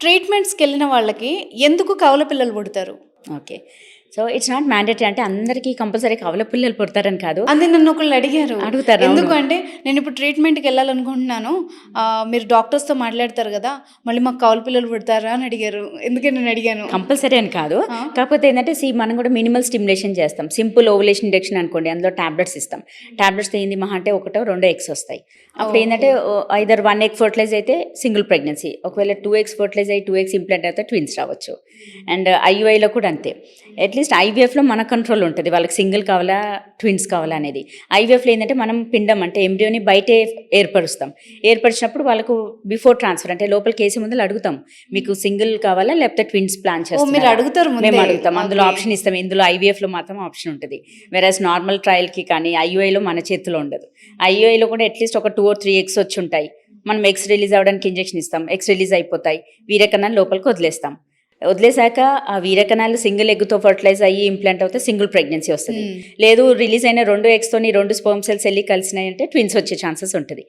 ట్రీట్మెంట్స్‌కి వెళ్ళిన వాళ్ళకి ఎందుకు కవల పిల్లలు పుడతారు? Okay. So, it's not mandatory అంటే అందరికీ కంపల్సరీ కవల పిల్లలు పుడతారని కాదు. అది నన్ను ఒకళ్ళు అడిగారు. అడుగుతారు. అవును. ఎందుకంటే నేను ఇప్పుడు ట్రీట్మెంట్‌కి వెళ్ళాలనుకుంటున్నాను. మీరు డాక్టర్స్‌తో మాట్లాడతారు కదా! మళ్ళీ మాకు కవల పిల్లలు పుడతారా అని అడిగారు. అందుకే నేను అడిగాను. కంపల్సరీ అని కాదు. ఆ! కాకపోతే ఏంటంటే మనం కూడా మినిమల్ స్టిమ్యులేషన్ చేస్తాం. సింపుల్ ఓవులేషన్ ఇంజెక్షన్ అనుకోండి. అందులో టాబ్లెట్స్ ఇస్తాం. టాబ్లెట్స్‌తో ఏంది మహా అంటే ఒకటో, రెండో ఎగ్స్ వస్తాయి. అప్పుడు ఏంటంటే ఐదర్ 1 ఎగ్ ఫర్టిలైజ్ అయితే సింగిల్ ప్రెగ్నెన్సీ. ఒకవేళ 2 ఎగ్స్ ఫర్టిలైజ్ అయ్యి 2 ఎగ్స్ ఇంప్లాంట్ అయితే ట్విన్స్ రావచ్చు. అండ్ ఐయుఐలో కూడా అంతే. అట్లీస్ట్ ఐవీఎఫ్లో మన కంట్రోల్ ఉంటుంది. వాళ్ళకి సింగిల్ కావాలా, ట్విన్స్ కావాలా అనేది. ఐవీఎఫ్లో ఏంటంటే మనం పిండం అంటే ఎంబ్రియోని బయటే ఏర్పరుస్తాం. ఏర్పరిచినప్పుడు వాళ్ళకు బిఫోర్ ట్రాన్స్ఫర్ అంటే లోపలికి వేసే ముందు అడుగుతాం. మీకు సింగిల్ కావాలా లేకపోతే ట్విన్స్ ప్లాన్ మీరు చేస్తాం. అడుగుతారు ముందే. మేము అడుగుతాం. అందులో ఓకే. ఆప్షన్ ఇస్తాం. ఇందులో ఐవీఎఫ్లో మాత్రం ఆప్షన్ ఉంటుంది. వెరాస్ నార్మల్ ట్రయల్కి కానీ ఐయుఐలో మన చేతిలో ఉండదు. ఐయుఐలో కూడా అట్లీస్ట్ ఒక 2 or 3 ఎగ్స్ వచ్చి ఉంటాయి. మనం ఎగ్స్ రిలీజ్ అవ్వడానికి ఇంజెక్షన్ ఇస్తాం. ఎగ్స్ రిలీజ్ అయిపోతాయి. వీర్యకణాలు లోపలికి వదిలేస్తాం. వదిలేసాక ఆ వీర్యకణాలు సింగిల్ ఎగ్తో ఫర్టిలైజ్ అయ్యి ఇంప్లాంట్ అవుతే సింగిల్ ప్రెగ్నెన్సీ వస్తుంది. లేదు రిలీజ్ అయిన 2 ఎగ్స్తోని 2 స్పర్మ్ సెల్స్ వెళ్ళి కలిసినాయంటే ట్విన్స్ వచ్చే ఛాన్సెస్ ఉంటుంది.